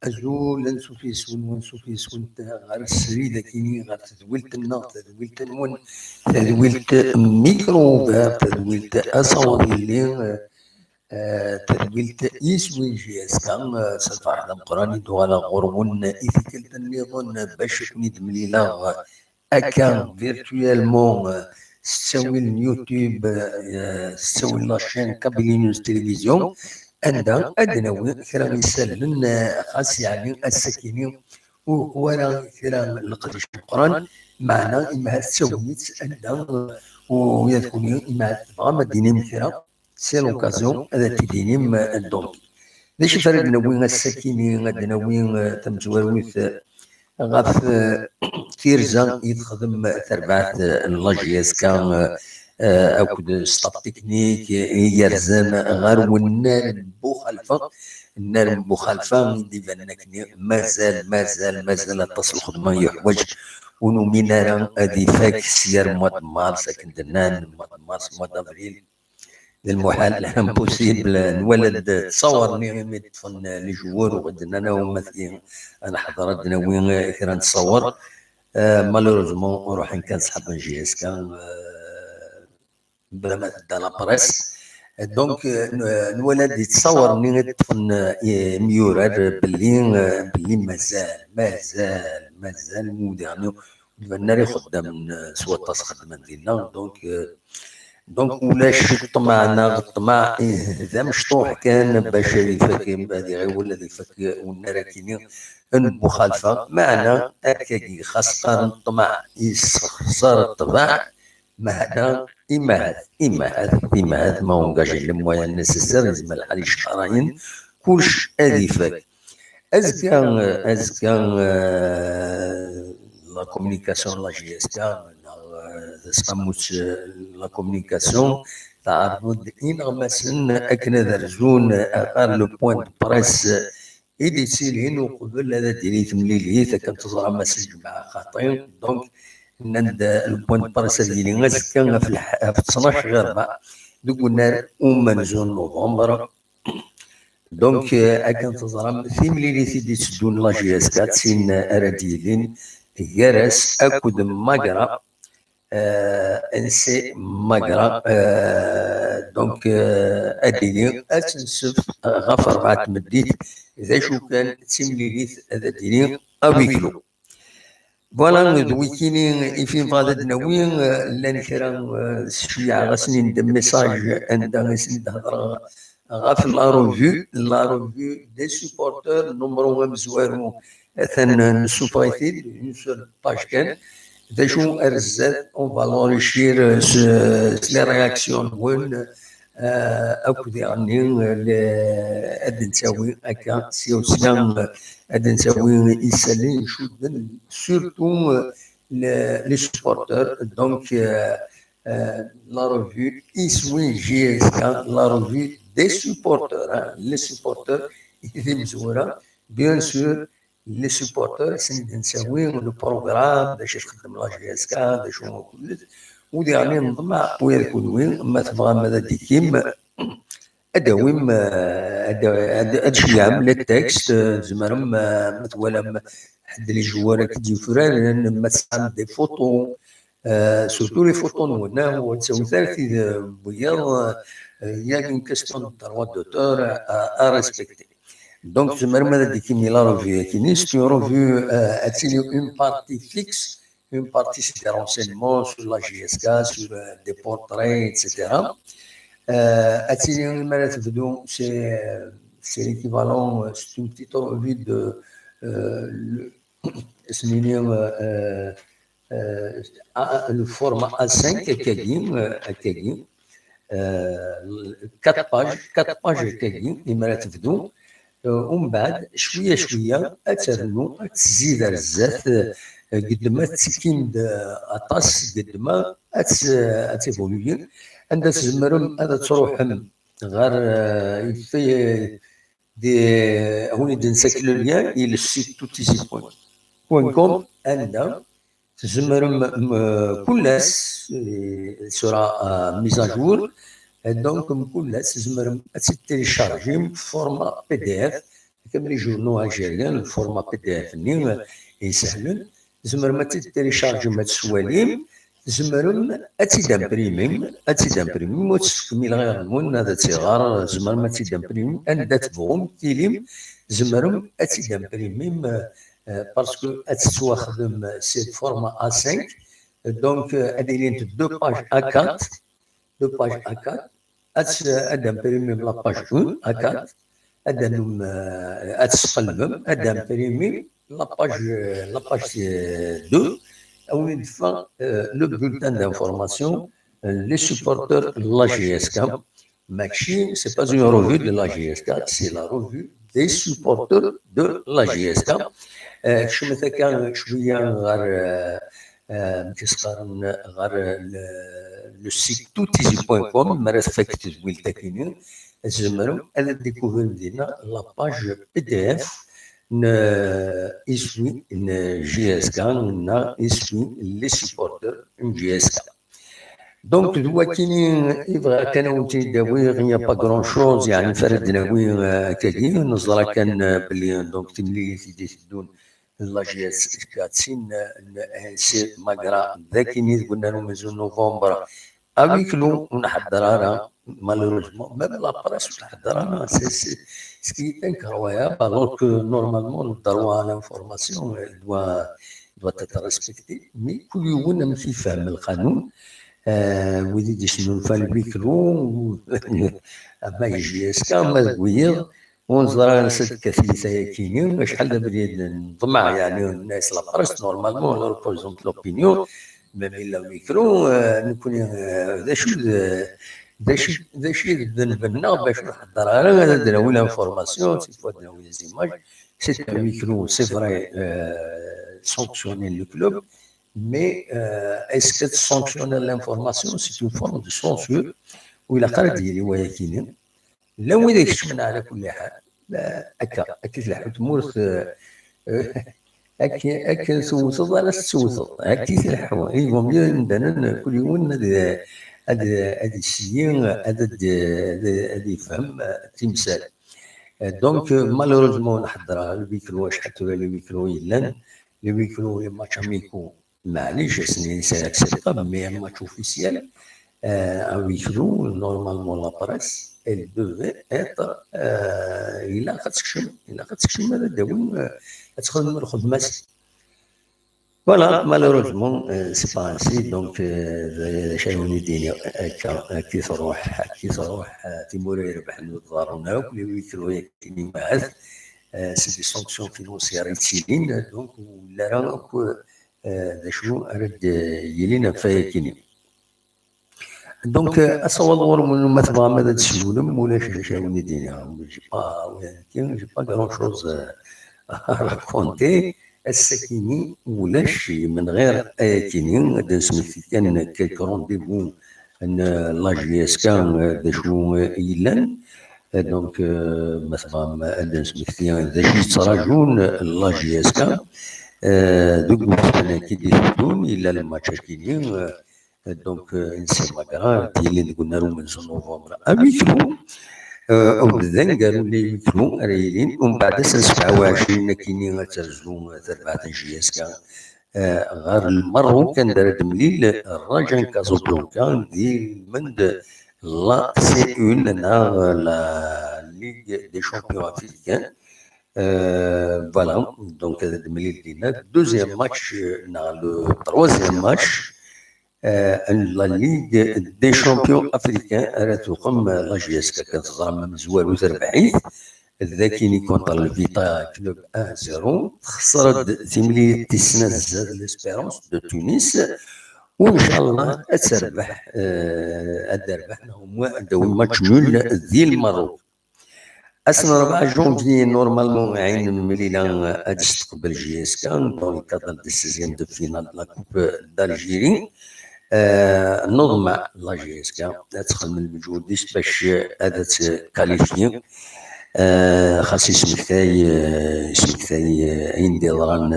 أزول نسوفيسون غير السريدة كيني غير تدويلت النار تدويلت النون تدويلت ميكروبات تدويلت أصوالي تدويلت يسوي جياس كان سلفا حدا مقراني دوالا غرون إثيكال النظام باش كنيد مليلا أكا فيرتويالمون تسوي اليوتيوب تسوي لاشين كابيلي نيوز تلفزيون عندها أدنوي كرا يسالن خاص يعني السكيني ولا كرا القديش القرآن معنا إما تسويت عندها ويذكرني إما تبغى مدينة مثلا سي لوكازيون هذا تدينيم دونك ليش فرق نوين السكيني نوين تمزورويث غاف تيرزا يتخدم تربعت لاجياس كان أكد ستاب تكنيك يرزان غير والنار بوخلفة النار بوخلفة ديفانكني مازال تصل خدمة يحوج ونو مينارا هذه فاك سير مود مارس كندنان مود مارس مود افريل للمحال امبوسيبل نولد تصورني ميدفن لي جوار وغدنا انا ومثلين انا حضرت وين كنا نتصور مالوروزمون نروح كنسحب نجي كان بلا ما تدا لابريس دونك نولد يتصور مني طفن ميورر باللي مازال موديرن الناري خدام سوا طاس خدمه ديالنا دونك ولاش الطمع ذا مشطوح كان باش يفك هذه غير ولا يفك والنار كيني المخالفه معنا هكاكي خاص قارن الطمع يستخسر الطبع معنا إما هذا ما هونكاش المويان نيسيسير لازم الحال شهرين كلش هذي فاك أزكى لا كومونيكاسيون لا جي اس كا تسموت لا كومونيكاسيون تعرض إنغمسن أكنا درزون أقار لو بوان دو بريس إلي تسيلين وقبل هذا ديري تمليلي كان تزرع مسج مع خاطين دونك نند البوان بريس ديالي غازكا في 12 غربة دوك النار ومنزون نوفمبر دونك أكن تزرع في مليلي تيدي تسدون لا جي اس 4 سين أراديلين جرس أكد مقرا انسي مقرا دونك أديني أتنسف غف 4 مديت إذا شو كان تيمليليت هذا ديني أويكلو فوالا دويكيني فين فاضت نوين لان كرا شويه غاسني ندم ميساج عندها غاسني نهضر غاف لا روفو دي سوبورتور نمرو مزوارو ثان سوبايتي اون سول باج كان ذا شو ارزات اون فالوريشير لي رياكسيون وين اكو يعني اد نساوي هكا سيو سلام اد نساوي يسالي يشدن سورتو لي سبورتور دونك لا ريفو يسوي جي اس كا لا ريفو دي سبورتور لي سبورتور اللي مزوره بيان سور لي سبورتور سند نساوي لو بروغرام باش يخدم لا جي اس كا باش هو كلش ودي يعني نطمع ويركض وين ما تبغى ماذا ديكيم ادويم ادشيام للتكست زمرم متولم حد لي جوار كي فران ما تسعد دي فوتو سورتو لي فوتو نونا هو تسوي ثالث بيض يا اون كاستيون دو دروا دوتور ا ريسبكتي دونك زمرم هذا ديكيم لا ريفيو كي سي ريفيو اتسيلي اون بارتي فيكس une partie c'est des renseignements sur la GSK, sur des portraits, etc. C'est l'équivalent, c'est une petite revue de le format A5 Akagim, 4 pages Akagim, ومن بعد شويه اترنو تزيد الزات قد ما تسكين اطاس قد ما اتيفولوين عندها تزمرم هذا تروح غير في دي هوني نسكلو ليا الى السيت توتيزي بوين كوم عندها تزمرم كلاس سورا ميزاجور دونك كلاس تزمرم تيليشارجي فورما بي دي اف كامل لي جورنو الجيريان الفورما بي دي اف ني يسهلن زمر ما تيليشارجي ما تسواليم زمرم اتيدامبريميم وتسكمل غير المون هذا تيغار زمر ما تيدامبريميم ان دات بغوم تيليم زمرم اتيدامبريميم باسكو اتسواخدم سي فورما A5 دونك اديرين دو باج A4 دو باج A4 ادامبريميم لا باج 1 A4 ادم اتسقلبم ادامبريميم لا باج 2 ou une fin le bulletin d'information, les supporters de la GSK. Machine, ce n'est pas une revue de la GSK, c'est la revue des supporters de la GSK. Je me suis dit le site toutizi.com, mais respecte Wiltakinin, elle a découvert la page PDF. اسمي جي اس كا اسمي لي سيبورتور جي اس كا دونك دلوقتي يبغى كان ونتي داوي غيا با كرون شوز يعني فرد ناوي كاكي نزرا كان بلي دونك تملي تيدون لا جي اس كا تسين سي ماكرا ذاكي قلنا لهم مزون نوفمبر افيكلو نحضرها malheureusement, même la presse, ce qui est incroyable, alors que normalement le droit à l'information doit être respecté, mais كل يوم في فهم القانون ودي شنو الفالبيكرو ما يجي اسكا ما تقويض ونزرع نسد كثير كينين شحال دابا نطمع يعني الناس لا بريس نورمالمون لو ريبريزونت لوبينيون ما بين لا ميكرو نكون ذا شي ذنبنا باش نحضرها انا دراوي لانفورماسيون سي فوا دراوي لي زيماج سي ان ميكرو سي فري sanctionner le club mais est-ce que sanctionner l'information c'est une forme de censure ولا قرا ديالي ولكن لا وين كشمنا على كل حال هكا تلحق تمورس هكا سوسط على السوسط هكا تلحقوا ايوا مزيان كل يوم هذا الشيء هذا يفهم تمثال دونك مالوريزمون نحضرها البيكرو شحال ولا البيكرو يلان البيكرو لي ماتش اميكو معليش سنين سي اكسبتابل مي ماتش اوفيسيال البيكرو نورمالمون لا بريس elle devait être إلا غتكشم هذا داوي تخدم الخدمات Voilà, malheureusement, c'est pas ainsi. Donc, شايفوني الدنيا هكا كي تروح تيمور يربح الدارنا وكل ويكرو يكني معاه سي دي سانكسيون فينونسيير يتسيلين دونك ولا راه ذا شنو راه يلينا فايكيني دونك اصور من ما تبغى ماذا تسولم ولا شايفوني الدنيا جي با كرون شوز راكونتي السكيني ولاش من غير كيني هذا سميتي كان كيلك رونديفو ان لا جي اس كان شنو يلان دونك مثلا هذا سميتي ذا شي تراجون لا جي اس كان دوك انا كي ديرون الا الماتش كيني دونك انسي ماكرا اللي قلنا لهم من نوفمبر اميكلو وبذن قالوا لي ميكرو رايلين ومن بعد 27 كاينين غترجلو 4 جي اس كان غير المرو كان دار مليل الراجان كازابلانكا دي من لا سي اون لا ليغ دي شامبيون افريكان فوالا دونك هذا مليل لينا دوزيام ماتش لو تروازيام ماتش لا ليغ دي شامبيون افريكان راه تقام لا جي اس كانت تضرب من زوال وتربعين ذاكيني كونتر الفيتا كلوب 1-0 خسرت تيملي تيسنا زاد ليسبيرونس دو تونس وان شاء الله تربح الدربح هما داو ماتش نول ديال المغرب اصلا 4 جونفي نورمالمون عين مليله غادي تستقبل جي اس كان دون كادر دي سيزيام دو فينال لا كوب دالجيري نضمع لا جي اس كا تدخل من المجهود باش هذا تكاليفي خاص اسمكتاي عندي ضران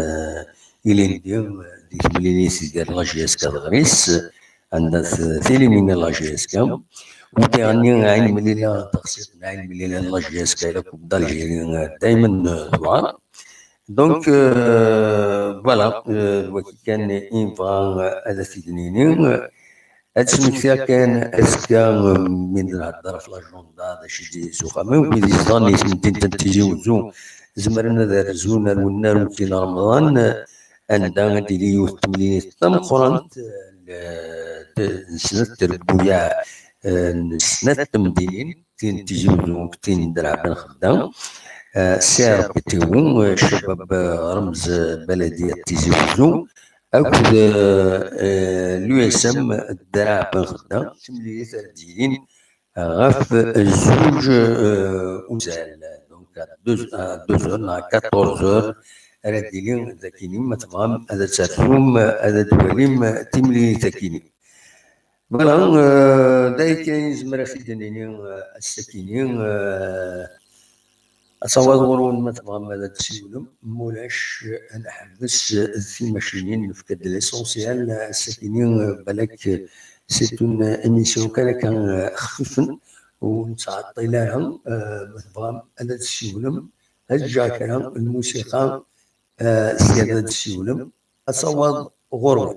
الى ندير ديك ملي ديال لا جي اس كا غريس عندها ثيلي من لا جي اس كا ودي غني عين مليلة تخصيص عين مليلة لاجياس كايلا كوبدال جيرين دايما دوار دونك فوالا وكي كان ينفع هذا سيدنيني هاد السمكتة كان اسكا من الهضره في لاجوندا هذا شي دي سوخامي وبيدي ظني سمتين تنتيجي وزو زمرنا دار زونا والنار وتينا رمضان عندها ديري يوث تمليني تم قرانت نسنة تربويا نسنة تمدين تين تيجي وزو تين درع بن خدام سعر بتيوم الشباب رمز بلدية تيجي وزو أكد لو اس ام الدراع بن خدام تملي تردين غاف الزوج وزال دونك 2 نا 14 رديلين ذاكينين ما تفهم هذا تسرفوم هذا دواليم تملي ذاكينين فوالا داي كاين زمرا في دنينين السكينين أصوات غرون ما تفهم هذا تسيولم مولاش نحبس في ماشينين في كاد ليسونسيال الساكنين بالك سيتون اميسيون كان خفيفا ونتعطي لها ما تفهم هذا تسيولم الجاكرة الموسيقى سيادة تسيولم أصوات غرون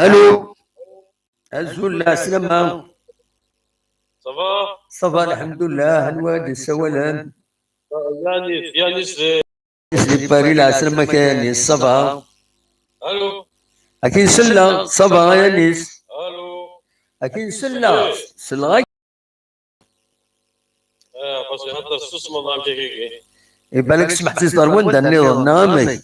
الو الزول السلامة صباح الحمد لله الواد السوالان يانيس لي باري العسلامة كيانيس صباح الو أكين سلا صباح يانيس الو أكين سلا سلا خاصني هضر الصوص ما نعرف كيف يبالك سمحتي ضربون دا النظام نامي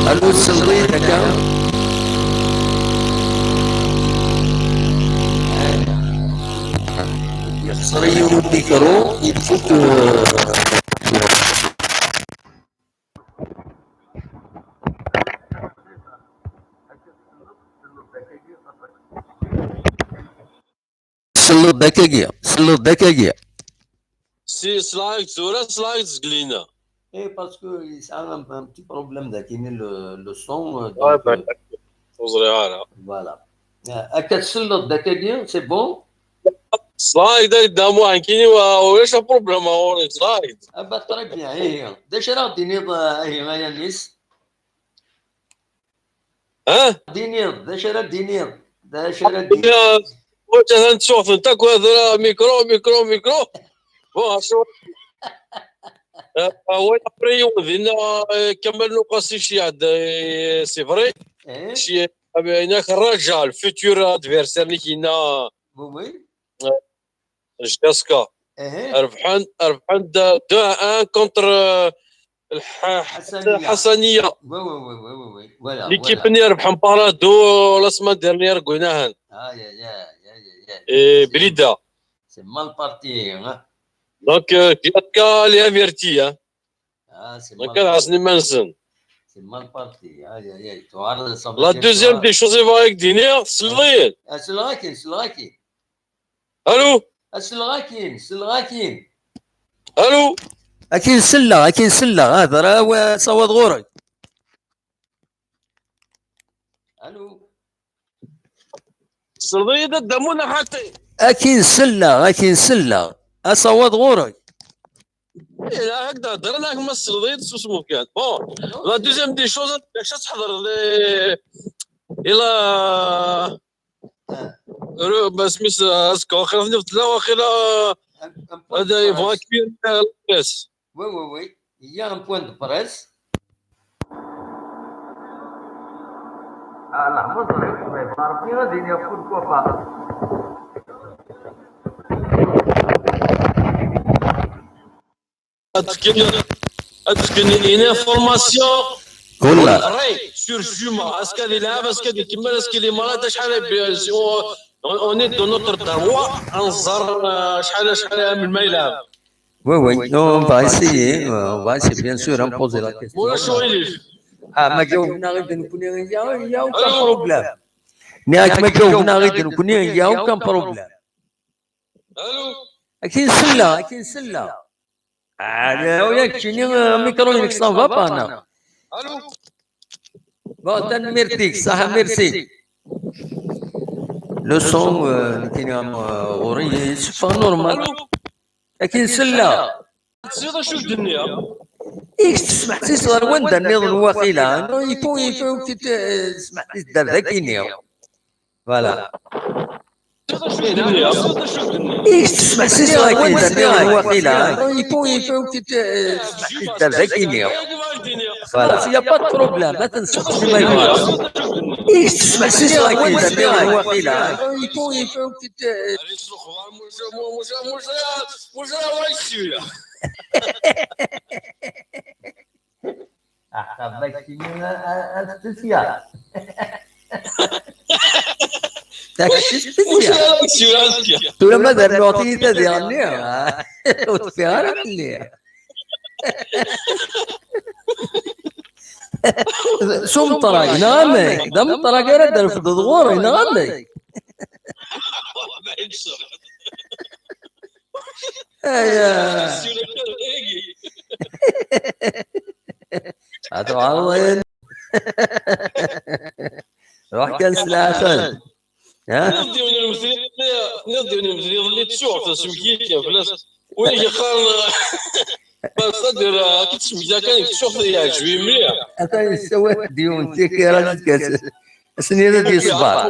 الو الصغير كان يخسري tenir le micro, il faut que. سلط دكاكيا. سي سلايك زورا سلايك زقلينا. Et parce que ça a un petit problème d'acquérir le son. Ouais, Donc, ben, voilà. أكتسلط دكاكيا, c'est bon? سلايك ده قدامه عنكيني وايش البروبليم هو سلايك. Bah, très bien. هي داش راه دينيض هي يا نيس. ها؟ دينيض داش راه دينيض. داش راه دينيض. مثلا تشوف انت هذا ميكرو بون شو هو ابري وذينا كمل نقصي شي عاد سي فري شي هناك الرجال فيتور ادفيرسير اللي كاينا وي جاسكا ربحان 2-1 كونتر الحسنيه. وي فوالا. ليكيب اللي ربح مبارادو لا سمان ديرنيير قلناها بريده سي مال بارتي. دونك جاسكا اللي افيرتي دونك عاصني منزن سي مال بارتي. لا دوزيام دي شوز فايك دينير سلطين سلغاكين الو الو اكين سله هذا راه صوت غوري. الو سلطين دمونا حتى اكين سله اصوت غوري. لا هكذا هضرنا ما السلطين اسمه كان بون. لا دوزيام دي شوز باش تحضر الى بس مس اسكو خلفني في واخيرا هذا يبغى كبير الناس. وي il y a un point de presse. لحظة صغيرة بعرفني غادي ناخذ كوفا. هذيك هنا فورماسيون كلها سور جوما اسكا اللي لعب اسكا اللي كمل اسكا اللي مرات شحال اوني دو نوتر دروا انظر شحال من ما يلعب. وي on va essayer bien sûr à poser la question. ولا شو يليش ما جاوبنا غير نكون يا كان بروبليم. نياك ما جاوبنا غير نكون يا كان بروبليم. الو اكين سله هذا وياك شنو ميكرونيك سان فا با انا. الو بون تن ميرتيك صح ميرسي. لو سون كاين غوري سي نورمال. اكين سله تزيد شو الدنيا ايش تسمح تسوى وين دنيض الوخيله يفو تسمح تدار ذاكيني فوالا. شو الدنيا ايش تسمح تسوى وين دنيض الوخيله يفو تسمح تدار ذاكيني خلاص يا با بروبليم ما تنسوش ما يبغى. ايش تسمح تسوى وين دنيض الوخيله يفو مش وايشيا أحبك السياسة. تقول ماذا نعطيه تدعني وتفيها لي سوم طراق نغمي دم طراق يرد في الضغور نغمي هتعرضين روح كان سلاحل ها نبداو المثلي اللي تشوف سمكيك فلاس وين يقال صدر كتسمك كان تشوف يعجبني مليح اتا سوى ديون تيكي راجل كاس سنين دي صباح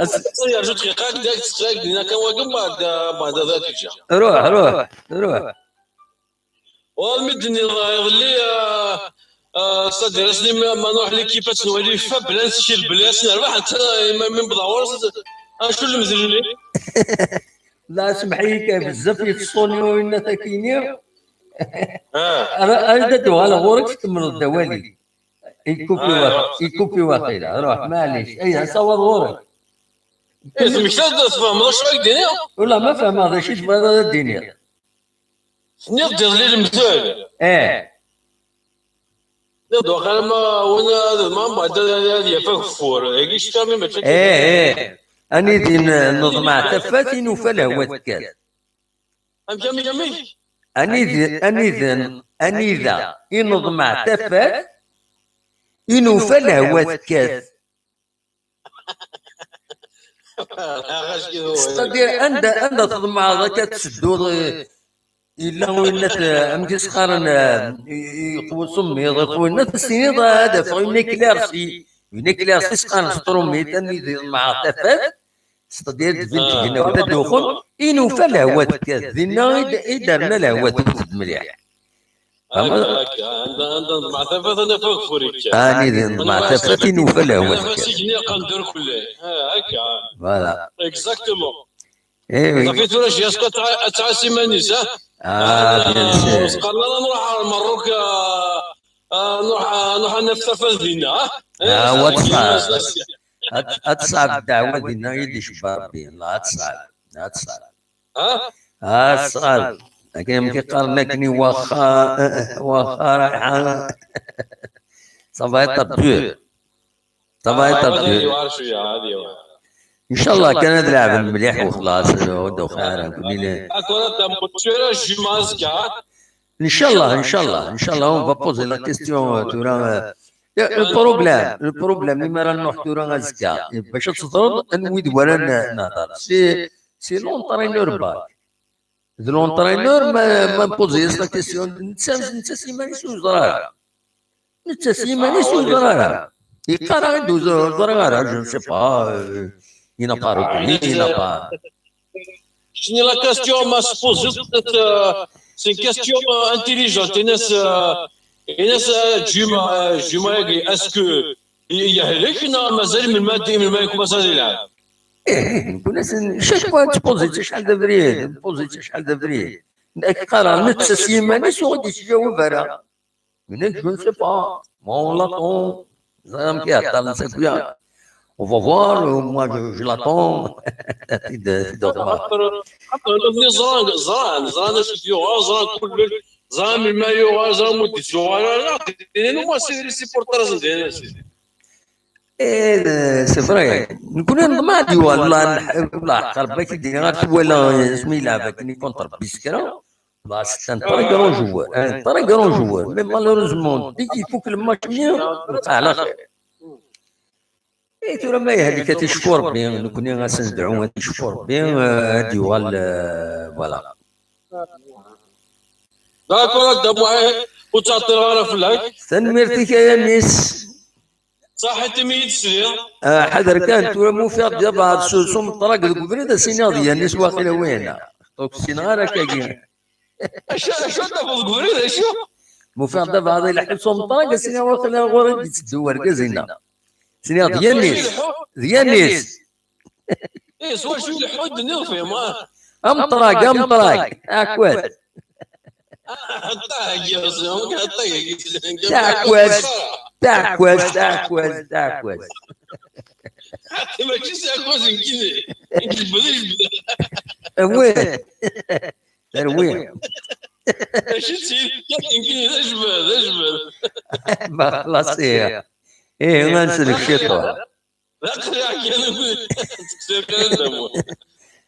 يا جو دقيقه داك تسخاك دينا كان واقف بعد ذاك الجا روح والمدني اللي صدر اسني ما نروح ليكيبات نولي فا بلا نسشي البلاص نربح حتى من بدور شو المزلي لا سمحي بزاف يفصوني وين تاكيني انا دو على غورك تكمل الدوالي يكوبي واحد روح معليش اي صور غورك مش تفهم واش راك دينيا ولا ما فهم هذا شي هذا الدنيا نقدر للمثال نقدر واخا ما وانا ما بعد يفك فور هيك شتامي ما اني ذي نضمع تفاتي نوفل هو تكاد ام جميل اني ذا نضمع تفات ينوفل هو تكاد استدير عند تضمع ذاك تسدو إلا وينات أمكس قارن يقوى صمي يقوى الناس السنين هذا فإن كلارسي سقان سطرومي تاني مع تفات استدير بنت هنا وتدوخل إنو فالهوات كذنا إدارنا الهوات مليح عند مع تفات أنا فوق فوريك أنا مع تفات إنو فالهوات أنا سجني قندر كله هكا فوالا اكزاكتومون ايوي صافي توراش ياسكو تاع سيمانيس قالنا نروح على المروك نروح نفتفز لينا أتصعب الدعوة دينا يدي شباب لا أتصعب أتصعب لكن يمكن قال لكني واخا رايحة صافي تطبير ان شاء الله كان هذا لاعب مليح وخلاص ودو خير ان شاء الله اون بوزي لا كيستيون تورا البروبليم لما راه نروح تورا زكا باش تضرب نويد ولا نهضر سي لونطرينور باك لونطرينور ما بوزيش لا كيستيون نتا سيماني سو زرارة يقرا عنده زرارة جو سي با il n'a pas reconnu, il n'a pas. La question m'a posé, c'est une question intelligente. Est-ce que il y a quelqu'un مازال من ما يكون يلعب؟ نقول شاش بغيت تبوزي شحال دابريد بوزي شحال دابريد قرا نتا سيماني سو غادي تجاوب راه هناك جو سي با مون لاطون زعما كيعطى نسى On va voir, moi je l'attends. C'est vrai. نكون ما دي والله قربك دينا ولا اسمي لعبك ني كونتر بيسكرا لا سي ان تري غران جوور مي مالوريزمون ديك يفوك الماتش على خير اي ترى ما هذيك تشكر ربي نكوني غنسندعو تشكر ربي هادي فوالا داكور دابا وتعطي الغرا في الهك تنميرتك يا نيس صح تميد سير حذر كان ترى مو في دابا سوم طرق الكبريد سيناضي يا نيس واخيلا وين دوك السيناره كاين شو دابا الكبريد شو مو في دابا هذا يلحق سوم طرق السيناره واخيلا غوري تدور كازينا سيناض ديال ايه سوا شو الحود نوفي ما امطراق اكواد تاكوز ماشي ساكوز وين تروين ماشي تسير يمكن اجبل ما خلاص ايه ما نسلك شيطان لا قريع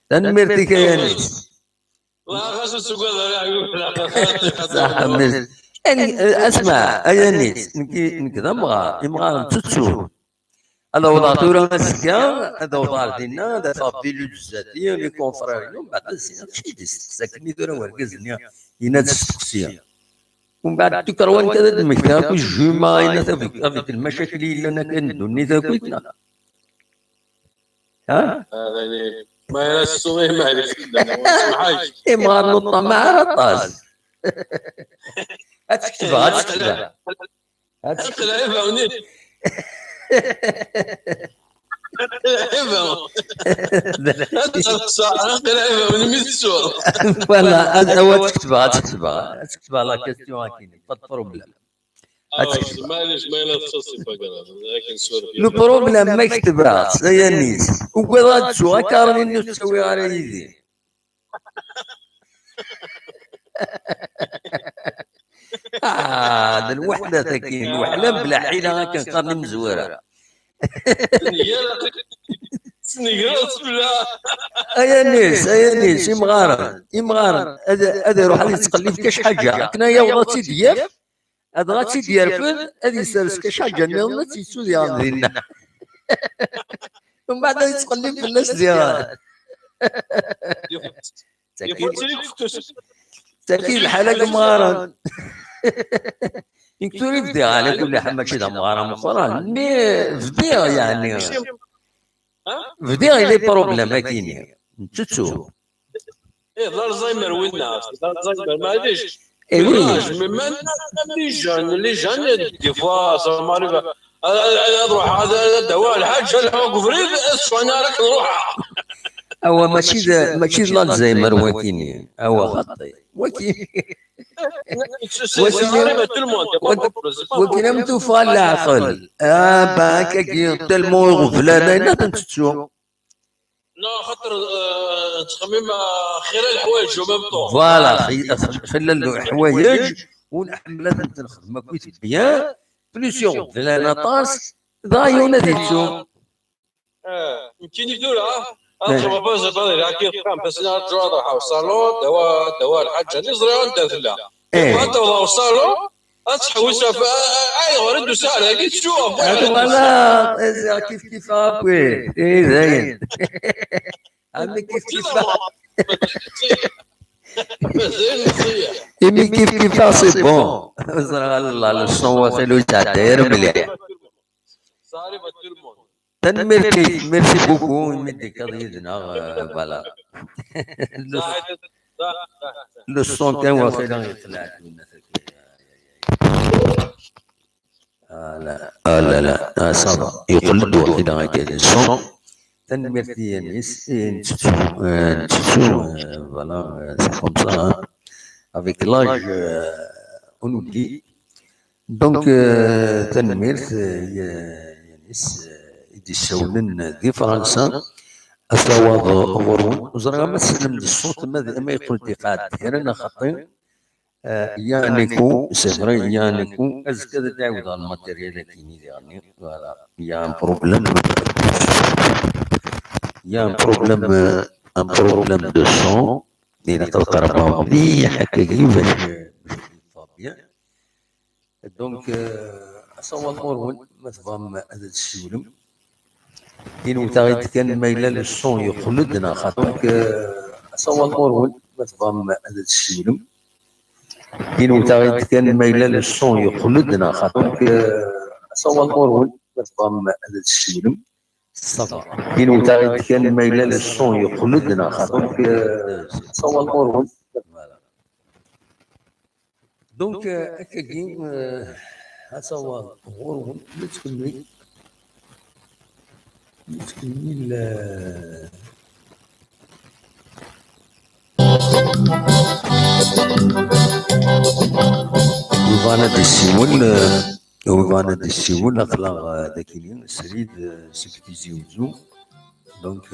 كان تنمرتك يا نيس لا غاش السوق يعني اسمع يا نيس نكذا يبغى تتسول هذا وضع تورا مسكا هذا وضع دينا هذا صافي لو جزاتي لي كونفرير بعد شي ساكني تورا وركزني يناد السقسيه ومن بعد تكروان كذا المكتاب الجمعة افيك المشاكل اللي انا كندوني ذا كلنا ها ما يرسوي ما يعرف ما نطلع مع رطاز هتكتبها ولا هو تكتبها لا كيستيون كاين با بروبليم معليش ما يلصصي لو بروبليم ما كتبهاش يا نيس وكذا تسوى كارني تسوي على يدي هذا الوحده تكين وحله بلا حيله كان قرني مزوره. سنيقرا بسم ايا نيس يمغارن هذا يروح عليه تقلب كاش حاجه كنايا وغاتي دياف هذا غاتي ديال هذا يسرس كاش حاجه نيضنا تيسو ديال ديالنا ومن بعد يتقلب في الناس ديال تاكيد الحاله مغارن يكتب يبدا على كل حال ماشي مغارن اخرى مي فديا يعني فديا لي بروبليم كاينين تشوف الزهايمر وين الناس الزهايمر ما عادش وي ما لي جان دي فوا سماري اروح هذا دواء الحاج الحوق فريد انا راك نروح هو ماشي الزهايمر وكاين هو خطي وكاين وكاين متوفى العقل باك كي تلمو غفلانه تنتسو لا خاطر تخمم خير الحوايج ومام طون فوالا خلى الحوايج ونحملات نخدم كويس بيان بليسيون فلانا طاس ضايونا ديتو يمكن يدور اخر باز باز راكي قام بس انا تروح راح الصالون دواء الحاجه نزري عند لا هذا والله الصالون تحوسها في اي غرد ساعه كي تشوف فوالا كيف ابوي زين عندك كيف إمي كيف سي بون الله الصوت خلو تعتير مليح ميرسي بوكو ميدي قضيتنا فوالا لو الصون كان واخيرا يطلع لنا لا صافا يقلد واخيرا كاين الصون تنميرتي نيس نتسو فوالا سي كوم سا افيك لاج اون اوبلي دونك تنميرت يانيس يدي السولن دي فرنسا أثواض غرون وزرع ما سلم الصوت ما يقول تقاد هنا خطين يانيكو سفري يانيكو أزكى تعود على الماتيريال كيني يعني فوالا يا بروبليم ان بروبليم دو سون اللي تلقى مليح هكا كيفاش بيان دونك أصوات غرون ما تفهم هذا السولم كاين تاغيت كان مايله للصون يخلدنا خاطرك صوت غرون ما تفهم هذا السلم كاين تاغيت كان مايله للصون يخلدنا خاطرك صوت غرون ما تفهم هذا السلم صافا كاين تاغيت كان مايله للصون يخلدنا خاطرك صوت غرون دونك هكا كاين صوت غرون لا تكمل تكمل وفانا دي السيمون اخلاق ذاكيين سريد سكتيزي وزو دونك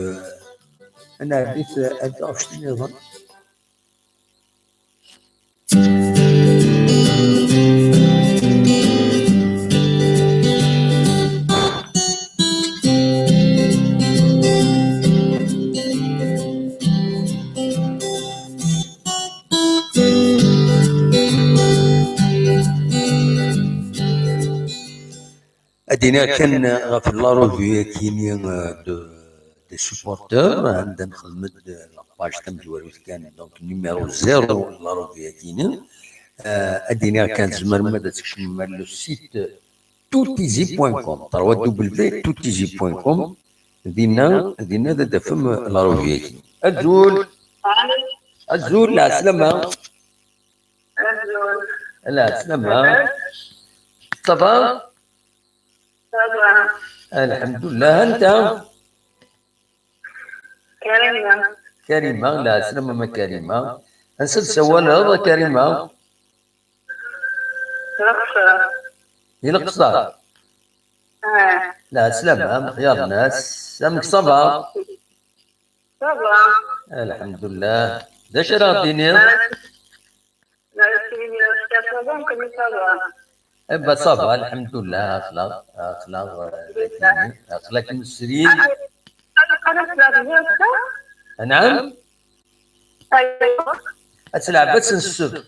انا عرفت انت عرفت النظام ادينا كان غف لاروفي كاينين دو سوبورتور عندنا خدمت لاباج تم جوالوت كان دونك نيميرو زيرو لاروفي كاينين ادينا كان زمر ماذا تكشم لو سيت toutizi.com www.toutizi.com دينا ذا فم لاروفي كاين الزول لا سلامة لا سلامة صافا الحمد لله انت كريمة لا سلامة ما كريمة انسد سوال هذا كريمة يلقصر لا سلامة خيار ناس سامك صبا الحمد لله داش راه ديني بس صافا الحمد لله اخلاق ذكيين اخلاق مسرين. نعم. أتلعب السبت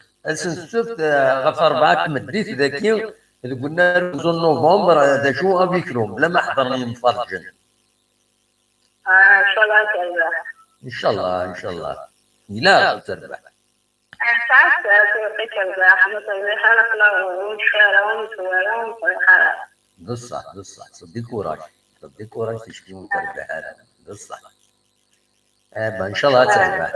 غف 4 مديت ذاكي قلنا زون نوفمبر هذا شو افيكلوم بلا ما حضرني مفرجا. ان شاء الله ان شاء الله لا تربح. بصح صدي كوراج تشكي وتربح هذا بصح. ان شاء الله تربح.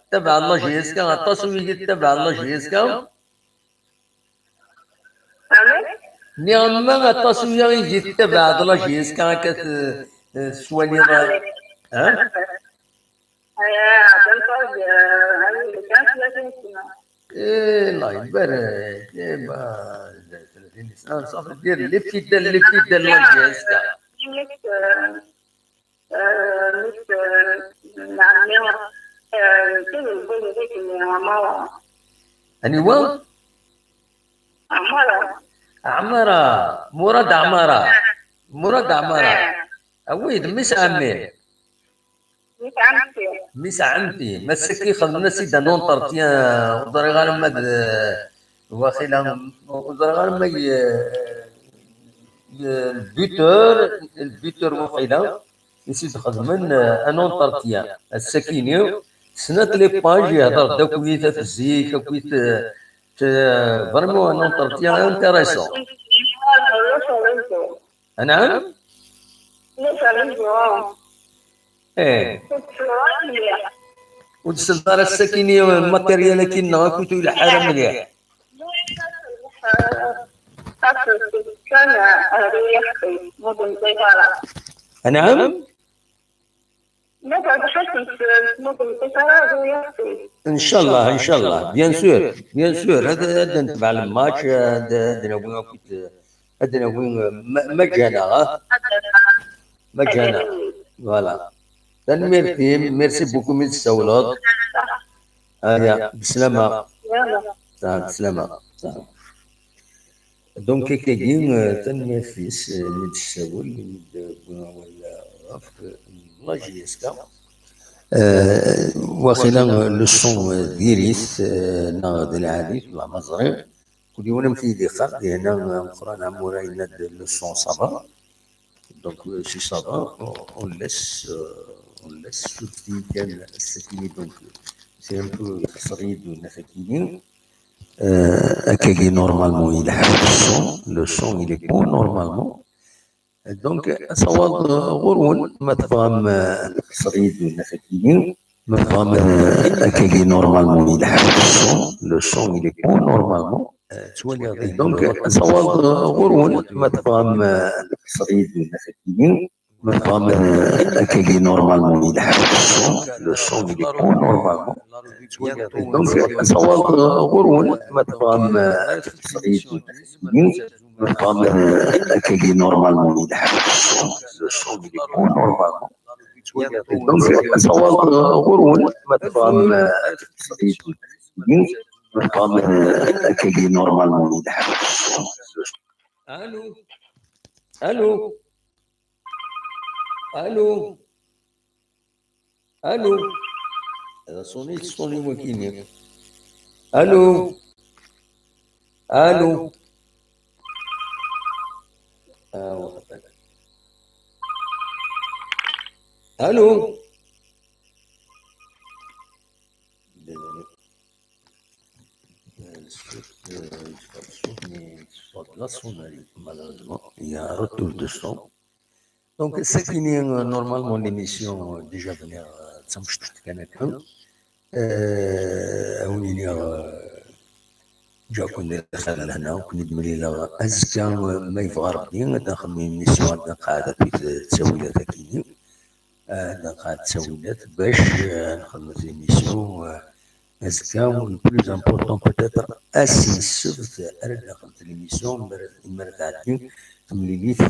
تبع الله جيسكا التصوير تبع الله جيسكا نعم ما التصوير يجي تبع الله جيسكا كت سوالي ها ايه الله يبارك ما 30 سنه صافي دير اللي بتيدار الله جيسكا أنيوا عمارة مراد عمارة أويد مس عمتي مسكي خدمنا سيدا نون طرتيا ودري غير مد واخيلا ودري غير ما البيتور وخيلا يسيد خدمن انون طرتيا السكيني سنات لي باج يهضر داكويت في الزيك كويت فريمون انون طرتيا انتريسون. نعم. ايه والسلطة السكيني الماتيريال كينا كنتو الى حاله مليح. نعم. ان شاء الله بيان سور هذا نتبع الماتش هذا نوين مجانا فوالا. ميرسي بوكو من السولات. بسلامة. بسلامة. دونك كاين تنفيس نتساول ولا الله جيسكا واخيلا لو سون ديريس ناض العادي طلع مزري كل يوم نمشي لي خرج هنا اخرى موراينا لو سون صافا دونك سي صافا اون ليس شفتي كان السكيني دونك سي ان بو تصريد والنفكيين هكاكي نورمالمون يلحق لو سون il est bon normalement. دونك أصوات غرون ما تفهم تصريد والنفكيين ما تفهم هكاكي نورمالمون يلحق لو سون il est bon normalement. دونك أصوات غرون ما تفهم تصريد والنفكيين ما تفهم هكاكي نورمالمون يلحق لو سون il est bon normalement. دونك أصوات غرون ما تفهم تصريد والنفكيين نظام هكاكي نورمالمون يلحق لو سون il est bon normalement. دونك أصوات غرون ما تفهم تصريد والنفكيين نظام هكاكي نورمالمون يلحق. الو هذا صوني وكيني. الو الو il y a un retour de son. Donc, ce qui est normalement l'émission déjà venir جا كنا دخلنا هنا وكنا دمريلا أزكى ما يبغى ربي داخل من الميسيون قاعدة تسويلات كيني قاعدة تسويلات باش نخدمو في الميسيون أزكى و بلوز امبورطون بوتيتر أسي السبت أنا خدمت الميسيون مرة عادي تمليليت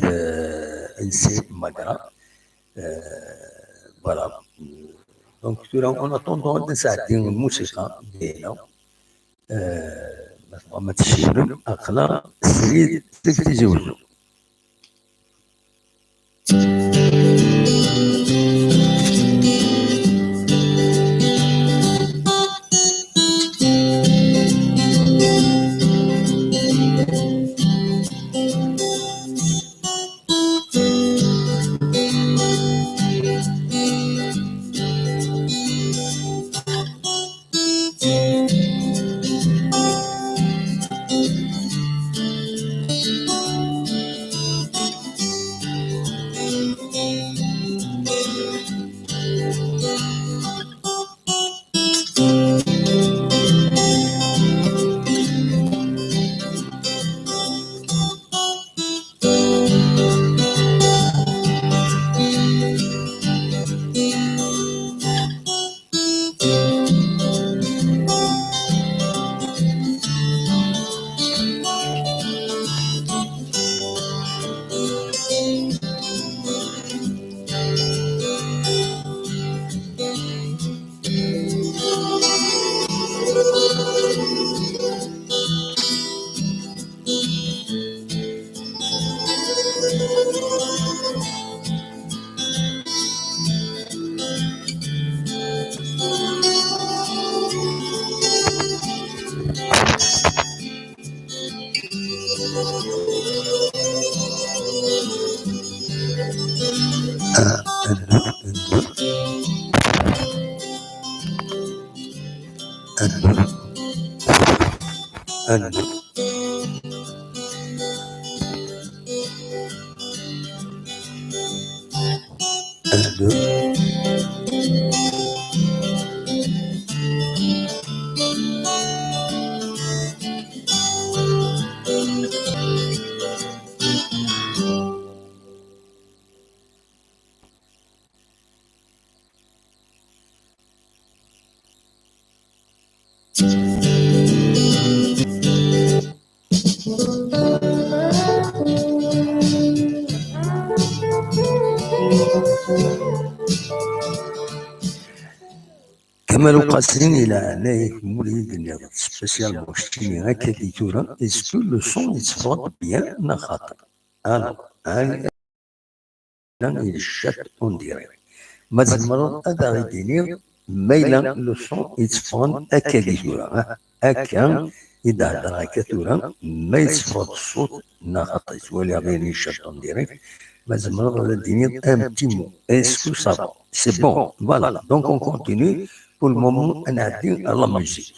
انسي ماكرا فوالا دونك اون اتوندون نساعدين الموسيقى ديالنا ما تشيلهم اقلا سريد تزوجوا. كمال قاسين الى عليه مولد النظام سبيسيال مشتيني هكا دي تورا اسكو لو سون يتفرض بيان نا خاطر الو هاي الى الشات اون ديريكت ما تزمر هذا غيديني ميلا لو سون يتفرض هكا دي تورا هكا اذا هضر هكا تورا ما يتفرض الصوت نا خاطر تولي غير الشات اون ديريكت ما زمر هذا ديني ان بتي مو اسكو سا سي بون فوالا دونك اون كونتينيو. Pour le moment, on a dit à la musique.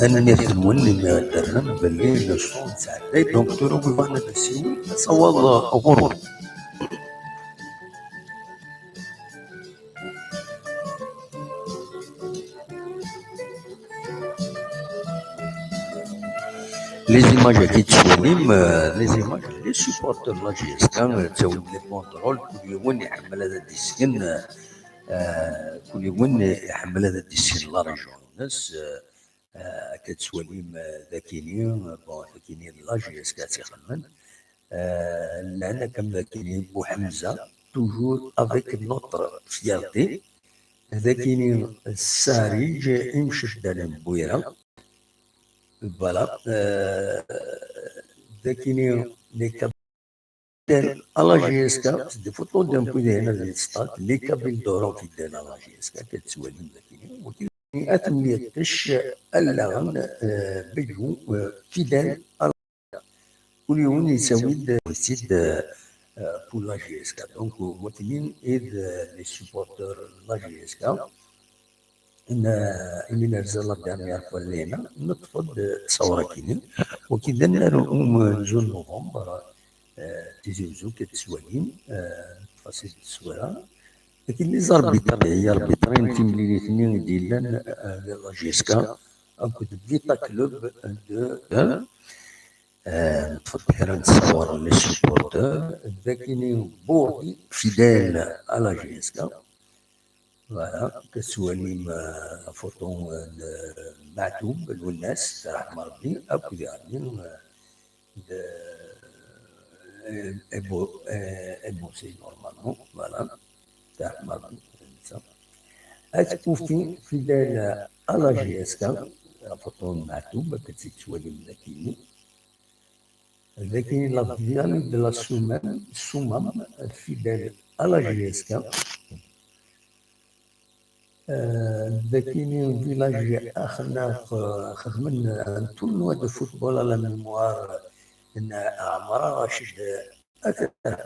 أنا نخدمون اللي درنا بالليل الصوت ساعتين دونك تروح بفانا تسوي صواب غروب. Les images qui تشوفهم les images les supporters لا جي اس كان تسوي لي كونترول كل يوم يحمل هذا الديسكن كل يوم يحمل هذا الديسكن لا ريجون الناس كتسواليم ذاكيين بون ذاكيين لا جي اس كتخمن لان كم ذاكيين بوحمزه توجور افيك نوتر فيارتي ذاكيين السارج يمشي دالم بويره Voilà. Les cabines à la GSK, c'est des photos d'un peu de stade, les cabines d'or fidèles à la GSK, qui sont les ateliers اللغن بيجو فيدال على كل يوم يسوي سيد pour la GSK. Donc, موتلين les supporters la GSK. إن نرزل الدنيا فلينا نطفد صورة كينين وكذا نروم جون نوفمبر تيزيوزو كتسوالين تفاصيل التصويرة لكن اللي زار بيطري هي البيطرين تيملي الاثنين ديالنا لا جيسكا أكو فيتا كلوب دو نطفد حنا نتصور لي سيبورتور ذاكيني بوردي فيدال على جيسكا فوالا كتسوالي فوطون معتوب الوناس رحم ربي اكو يعني ابوسي نورمالمون فوالا رحم ربي اتكوفي في دال الاجي اسكا فوطون معتوب كتسوالي مذاكيني لكن لا ديال دو لا الصمام في دال الاجي اسكا ذاكيني فيلاج اخنا خدمنا ان تورنوا دو فوتبول على ميموار ان عمران رشيد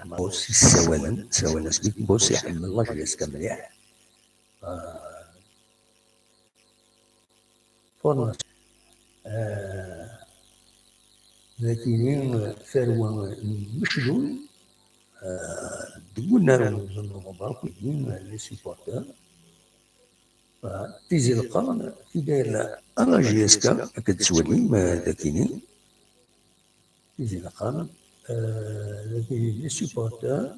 بوسي سوالا سبيك بوسي يحمل الله جلسك مليح فورنا ذاكيني ثروة مشلول دقولنا نظن مبارك لي سيبورتور تيزي القرن في داير الاجيسكا كتسولي ذاكيني تيزي القرن ذاكيني لي سيبورتور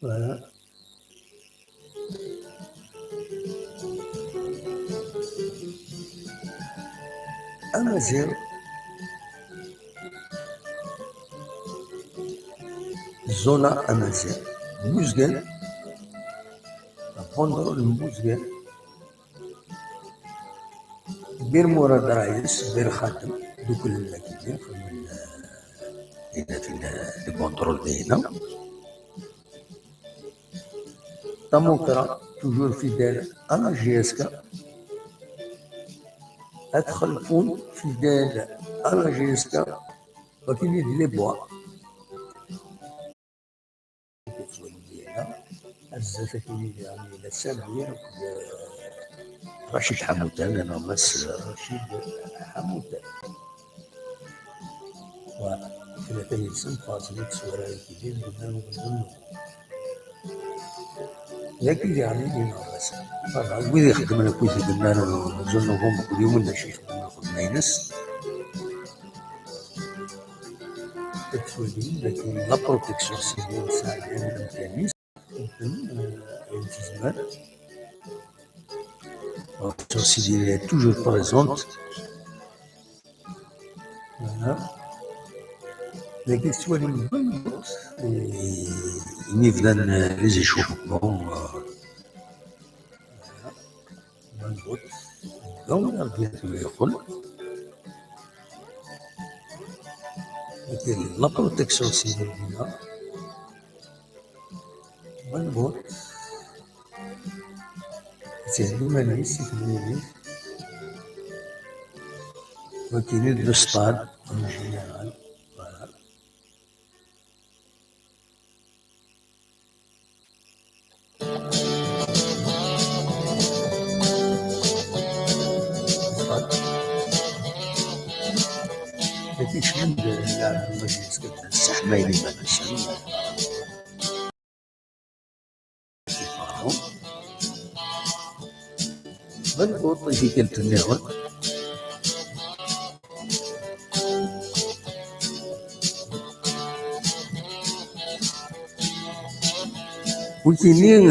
فوالا امازيغ زونا امازيغ موزقل بوندرو الموزقل بير مراد رايس بير خاتم دوك الملاكين في البوندرول دينا طموكرا توجور في دار انا جيسكا ادخل فون في دار انا جيسكا وكاين لي بوا بزاف كاين يعني لا سامير رشيد حمودان انا مس رشيد حمودان وثلاثة يسم فاصلة صورة كبير قلنا له لكن يعني هنا بس وإذا خدمنا كويس قلنا له نزلنا هم كل يوم ولا شيء خدمنا خدمنا ينس تكسولين لكن لا بروتكسيون سيفيل ساعدين الامكانيات الالتزامات la protection civile est toujours présente. Voilà. Les questions à l'immense, ils viennent les échauffements. Donc, on a bien tout le rôle. La protection civile, bonne vote. C'est l'humanisme, c'est l'humanisme. Donc, il y a le stade en général. Voilà. ما فيش من المجلس كذا السحمة اللي ما نسمى بالضبط في كلمة النعمة وكاينين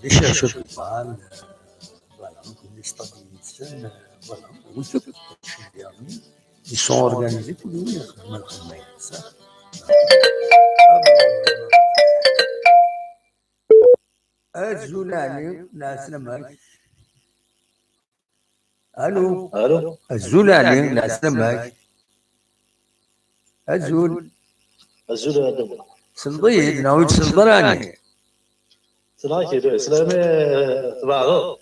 دي chercheurs de balles voilà les stabilistes voilà والفكر يعني ils sont organisés pour nous يخدموا الخدمة صح الزولاني لا سلامك الو الزولاني لا سلامك الزول سلطيد ناوي سلطراني سلامي تبعض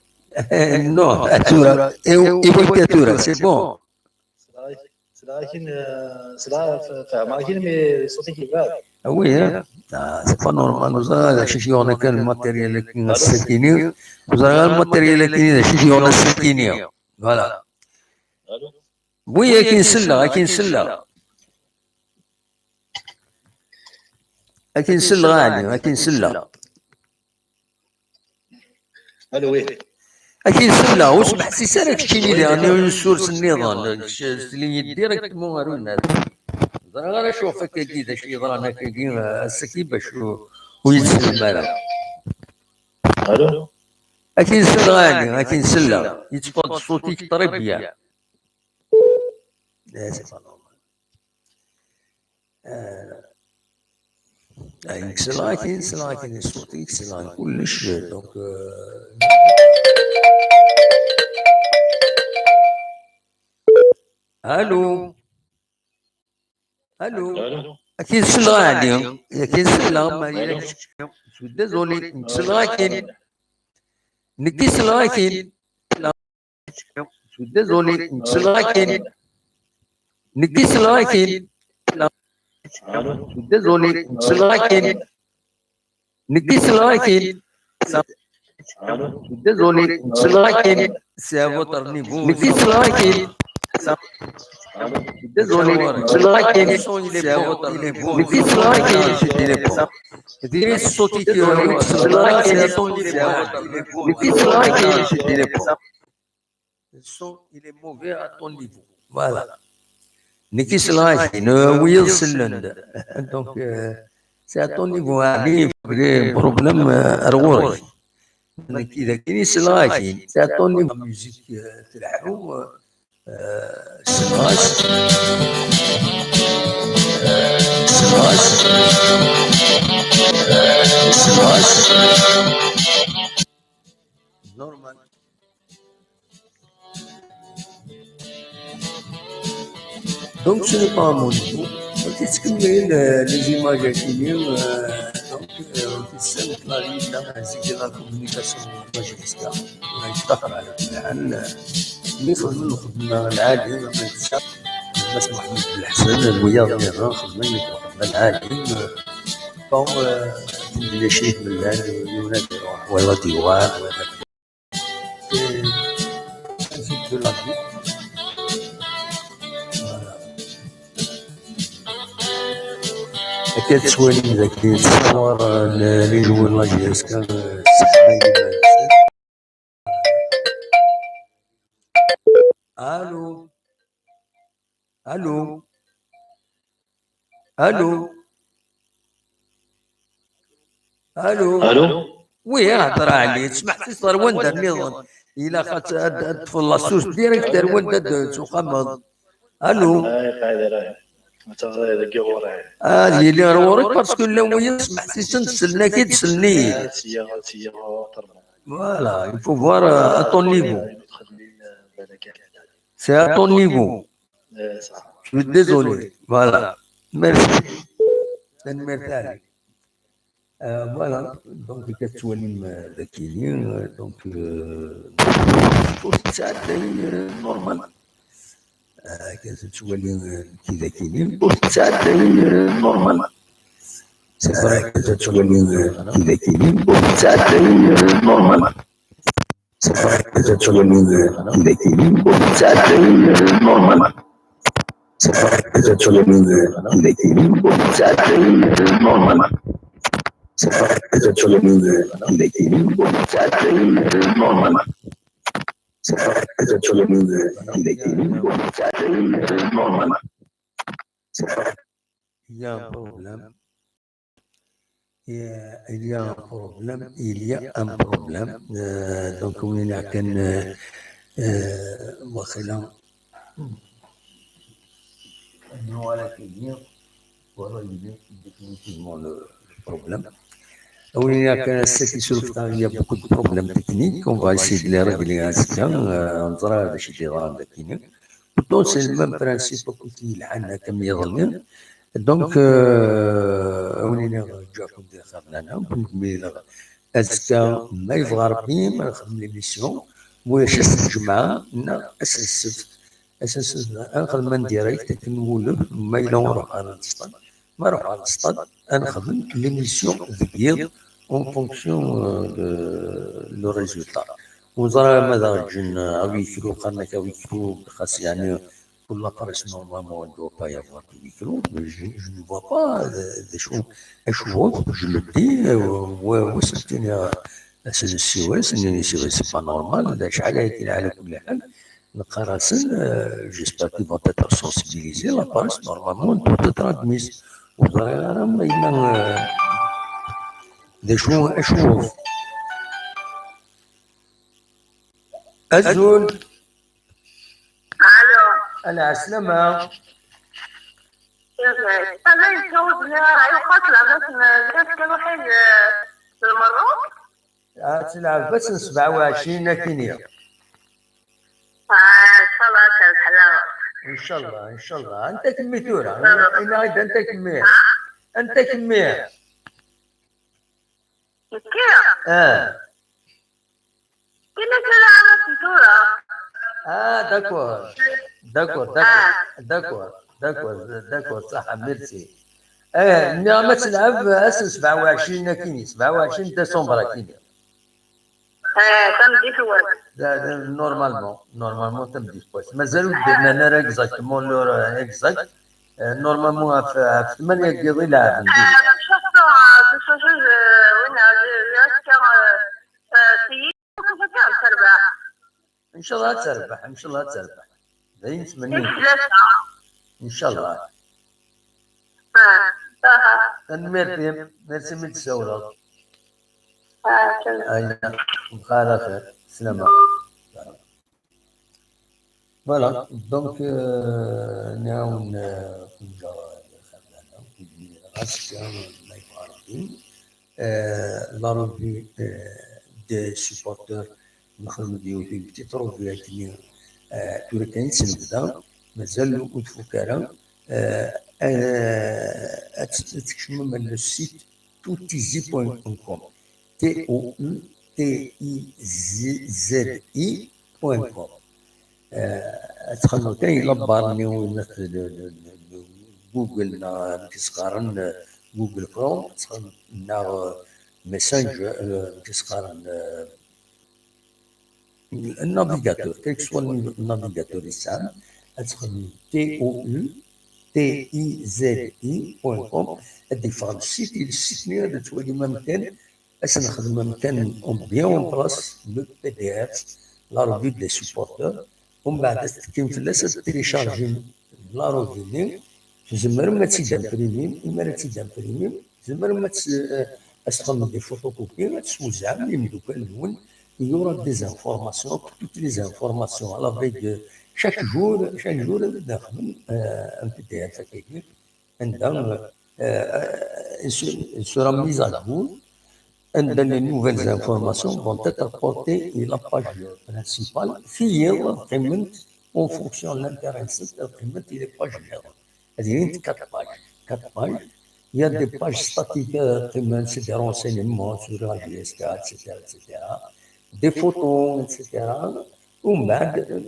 non attura e vuoi che attura c'est bon oui hein c'est pas normal nous avons cherché on a quel matériel qui nous séquini nous avons le matériel qui nous cherché on a séquini voilà oui اكين سله اكين سله غاني اكين سله الو وي اكين سله واسمح سي سالك شي لي انا سورس النظام اللي ديريكتمون غير غير اشوف هكا كي شي يضرنا كي السكيبه شو ويتسلم مالا الو اكيد سلغاني اكيد سلة يتفضل صوتك طريبيا لا سبحان الله اكيد سلاكين صوتك سلاكين كلش دونك الو الو الو اكيد سلغاني اكيد سلغ ما شو ديزولي سلاكين نكي سلاكين شو ديزولي سلاكين نكي سلاكين الو désolé, Slovaquie, Niki Slovaquie, الو désolé, Slovaquie, c'est à votre niveau. Niki Slovaquie, désolé, Slovaquie, c'est à votre niveau. Niki Slovaquie, je dirais pas. Je dirais sauter que Slovaquie, c'est à votre niveau. Niki Slovaquie, je dirais pas. Le son, il est mauvais à ton niveau. Voilà. Niki Slovaquie, Will Silend. Donc, c'est à ton niveau. Il y a un problème à Rouen. Niki Slovaquie, c'est à ton niveau. La musique, c'est la roue. Slovaquie. Normal. Donc, ce n'est pas à mon niveau. Donc, est-ce que les images actives, donc, c'est la communication magistrale. On a يفتقر على كل حال اللي يخدم الخدمة العادية ما يتسع الناس محمود بالحسن الرياضيين خدمة الخدمة العادية فهم تندي شيء من الآن يونات ولا ديوان ولا de la vie. أكيد شوي ذاك يتصور اللي هو اللاجيس كان الو الو الو الو الو وي هضر عليه سمعتي صار وين النظام الى خاص الطفل لاسوس ديريكتور وين تقام الو قاعد راهي متغير الجوره هذه اللي روورك باسكو لو يسمع سيسن تسلنا كي تسلني فوالا يفو فوار ا طون نيفو سي ا طون نيفو جو ديزولي فوالا ميرسي نمرتالي فوالا دونك كتولي ذكيين دونك ساعات نورمال كتولي كي ذكيين ساعات نورمال سي فري كتولي كي ذكيين ساعات نورمال سي فري كتولي كي ذكيين ساعات نورمال سي فري كتولي كي ذكيين ساعات نورمال سي فري كتولي كي ذكيين ساعات نورمال سي فري كتولي كي ذكيين ساعات نورمال سي فري Il y a un problème. Il y a un problème. Il y a un problème. Donc, on est là qu'un وخلال voilà qui vient voilà définitivement le problème. On est là qu'un il y a beaucoup de problèmes techniques. On va essayer de les régler ainsi. On sera chez des grands techniques. Pourtant, c'est le même principe qu'il a comme يظن. Donc, on est là جاكم دي خدنا ونكمل أذكى ما يظهر بهم نخدم ليميسيون واش الجمعة أساس السبت أساس نخدم ديريكت كنولف ما إلا نروح على السطاد ما نروح على السطاد نخدم ليميسيون ذكير اون فونكسيون لو ريزولتا وزرا ماذا جن أويكرو قرنا كويكرو خاص يعني pour la presse, normalement, il ne doit pas y avoir de micro, mais je ne vois pas des choses. Je le dis, c'est pas normal. J'espère qu'ils vont être sensibilisés. La presse, normalement, doit être admise. Des choses échouées. أزول الو أنا عسلامة. كيفك؟ انا يتجوزني راهي قاتله بس الناس كانوا حين في المروك. تلعب بس 27 كينيا. ان شاء الله كان حلاوه. إن شاء الله إن شاء الله. أنت كمي تورا أنا عايز أنت كمي. أنت كمي. كيف؟ كنا كذا على الفاتوره. داكور داكور داكور صح ميرسي. النعمة تلعب 27 كيني 27 ديسمبر كيني. تمدي في وين؟ نورمالمون تمدي كويس. مازالو درنا انا اكزاكتومون لور اكزاكت. نورمالمون في 8 كيض يلعب ندير. شوف وين ياسكر سيد كيف كان تربح؟ ان شاء الله تربح ان شاء الله تربح. زين نتمنى ان شاء الله. ميرسي من تسولك. اي نعم بخير خير سلامة. فوالا دونك نعاون لا روفي دي سيبورتور نخدمو ديال في بتيت روفي هكذا تورا كاين سنبدا مازال متفكرة. تكشفوا من السيت toutizi.com toutizi.com. تدخلوا كاين لابارني جوجل كيسقارن جوجل كروم تدخل ميسنجر كيسقارن النافيغاتور كيكسوا النافيغاتور يسام تدخل TIZI.com. هادي فغاد السيت نير تولي ممكن باش نخدم ممكن اون بيان اون بلاص لو بي دي اف لا روفي دي سيبورتور. ومن بعد كاين فلاس تيليشارجي لا روفي تزمر ما تيدامبريمي اما تيدامبريمي تزمر ما تستخدم دي فوتوكوبي تسوزها من المدوكال الاول. يورا دي زانفورماسيون توت لي زانفورماسيون على فيك chaque jour نخدم ان بي دي اف هكاك عندها sera mise à jour and les nouvelles informations vont être portées à la page principale فيه قيمة en fonction de l'intérêt قيمة les pages هذه 4 pages. Il y a des pages statiques قيمة c'est des renseignements sur la GSK etc. des photos etc. ومن بعد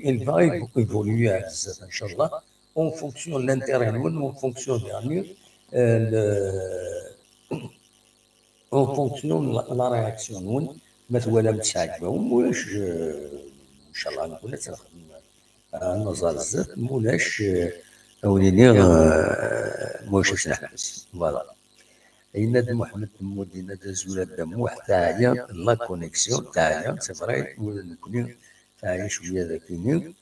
il va évoluer en شاء en fonction de l'intérêt en fonction en fonction de la réaction مثلا متعجبهم ولاش ان شاء الله نقول نخدم نظر الزيت مولاش اوليني موش نحبس. فوالا يناد محمد تمودي ناد زولاد دموح تاعي لا كونيكسيون تاعي سي فري نكوني تاعي شويه ذاكيني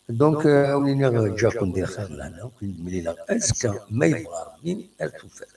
دونك ولينا جاكم دير خير لنا ملي لا اسكا ما يبغى ربي التوفيق.